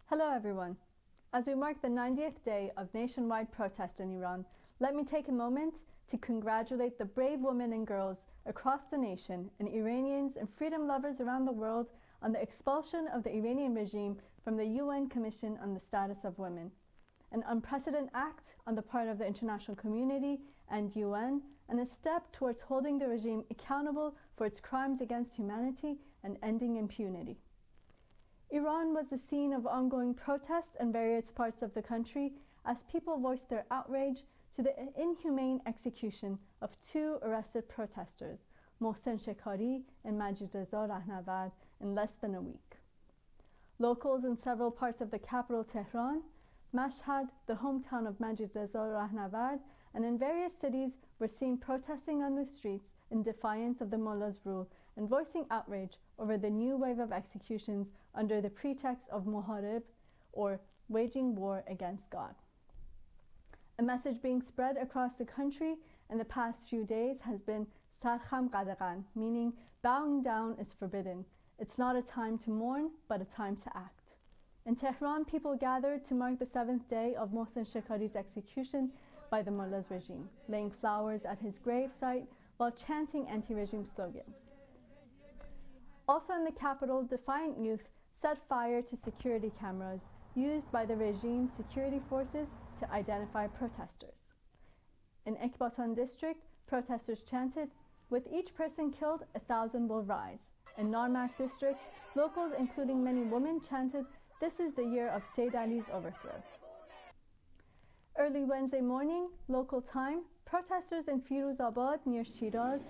Hello everyone. As we mark the 90th day of nationwide protest in Iran, let me take a moment to congratulate the brave women and girls across the nation and Iranians and freedom lovers around the world on the expulsion of the Iranian regime from the UN Commission on the Status of Women, an unprecedented act on the part of the international community and UN, and a step towards holding the regime accountable for its crimes against humanity and ending impunity. Iran was the scene of ongoing protests in various parts of the country as people voiced their outrage to the inhumane execution of two arrested protesters, Mohsen Shekari and Majidreza Rahnavard, in less than a week. Locals in several parts of the capital Tehran, Mashhad, the hometown of Majidreza Rahnavard, and in various cities were seen protesting on the streets in defiance of the mullahs' rule and voicing outrage over the new wave of executions under the pretext of Moharebeh, or waging war against God. A message being spread across the country in the past few days has been Sarkham Qadagan, meaning bowing down is forbidden. It's not a time to mourn, but a time to act. In Tehran, people gathered to mark the 7th day of Mohsen Shekari's execution by the mullahs regime, laying flowers at his grave site while chanting anti-regime slogans. Also in the capital, defiant youth set fire to security cameras used by the regime's security forces to identify protesters. In Ekbatan district, protesters chanted, "With each person killed, 1,000 will rise." In Narmak district, locals, including many women, chanted, "This is the year of Sayyid Ali's overthrow." Early Wednesday morning, local time, protesters in Firuzabad near Shiraz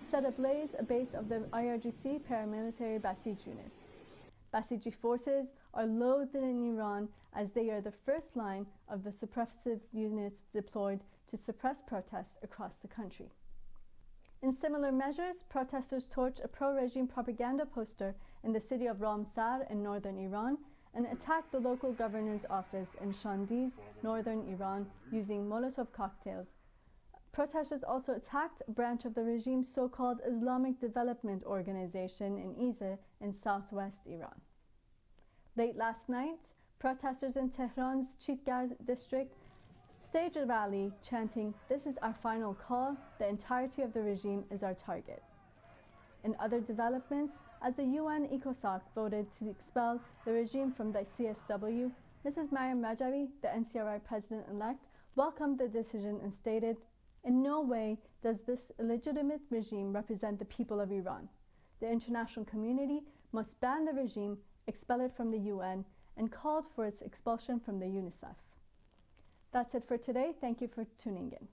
set ablaze a base of the IRGC paramilitary Basij units. Basiji forces are loathed in Iran as they are the first line of the suppressive units deployed to suppress protests across the country. In similar measures, protesters torched a pro-regime propaganda poster in the city of Ramsar in northern Iran and attacked the local governor's office in Shandiz, northern Iran, using Molotov cocktails. Protesters also attacked a branch of the regime's so-called Islamic Development Organization in Izeh in southwest Iran. Late last night, protesters in Tehran's Chitgar district staged a rally chanting, "This is our final call, the entirety of the regime is our target." In other developments, as the UN-Khalq voted to expel the regime from the CSW, Mrs. Maryam Rajavi, the NCRI president-elect, welcomed the decision and stated, "In no way does this illegitimate regime represent the people of Iran. The international community must ban the regime, expel it from the UN, and called for its expulsion from the UNICEF." That's it for today. Thank you for tuning in.